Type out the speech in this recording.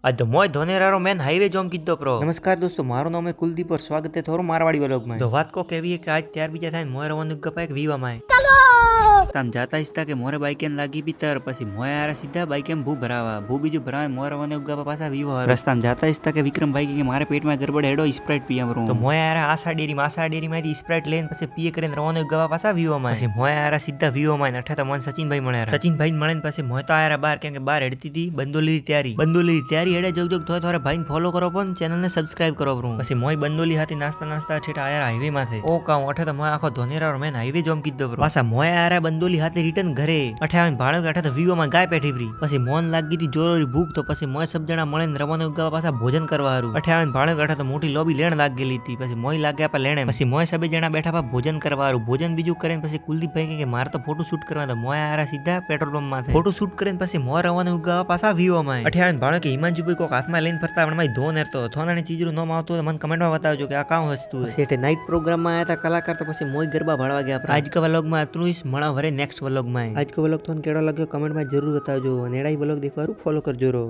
आज तो मोय धोनेरारो मेन हाईवे जोम कीधो प्रो। नमस्कार दोस्तों, मारो नाम है कुलदीप और स्वागत है थारो मारवाड़ी व्लॉग में। तो बात को केवी है कि आज 4 बीजा थाय मोय रवनु गपा एक वीवा में तम जाता इस्ता के मोरे बाइकेन लागी भीतर पसी मोय आरा सीधा बाइकेन भू भरावा भू बीजू भरावा मोय रवनु गपा पासा वीवा रस्ता में जाता इस्ता के विक्रम भाई के मारे पेट में गड़बड़ हेडो स्प्राइट पिया वरो तो मोय आरा आशा डेरी में स्प्राइट लेन पसी पिए करेन रवनु गपा पासा वीवा में पसी मोय आरा सीधा वीवा में अठा तो मन सचिन भाई मळे सचिन भाई मळे पसी मोय तो आरा बाहर के बाहर हेडती थी बंदोली तैयारी हेडे जोग जोग थोड़े थोड़े भाई फॉलो करो पण चैनल ने सब्सक्राइब करो ब्रो पसी मोय बंदोली हाथी नास्ता नास्ता ठेठा आया हाईवे माथे ओ काऊ अठे तो मोय आखो धोनेरा और मेन हाईवे जोम कीधो ब्रो पासा मोय आरा बंदोली हाथी रिटर्न घरे अठे आवीने भाळो के अठे तो वीवो में गाय पेठी फ्री पसी मोन लागी थी जोरोरी भूख तो पसी मोय सब जणा मळीने रवानो उगावा पासा भोजन करवा हारू अठे आवीने भाळो के अठे तो मोटी लॉबी लेण लाग गेली थी पसी मोय लागे आपा लेणे पसी मोय सबे जणा बैठा पा भोजन करवा हारू भोजन बीजू करीने पसी कुलदीप भाई के मार तो फोटो शूट करवा तो मोय आरा सीधा पेट्रोल पंप माथे फोटो शूट करीने पसी मोय रवानो उगावा पासा वीवो में अठे आवीने भाळो के हिमांशु भाई कोक हाथ में लईने फरता पण माई धोन हेरतो थोनानी चीजरू नाम आवतो मन कमेंट में बतावजो के आ काऊ हसतू है सेटे नाइट प्रोग्राम में आया था कलाकार तो पसी मोय गरबा भाळवा गया आज का व्लॉग में आतलू इस मळा वरे नेक्स्ट व्लॉग में आज का व्लॉग थोन केड़ो लाग्यो कमेंट में जरूर बतावजो અને એડાઈ વ્લોગ દેખવારું ફોલો કરજો રો।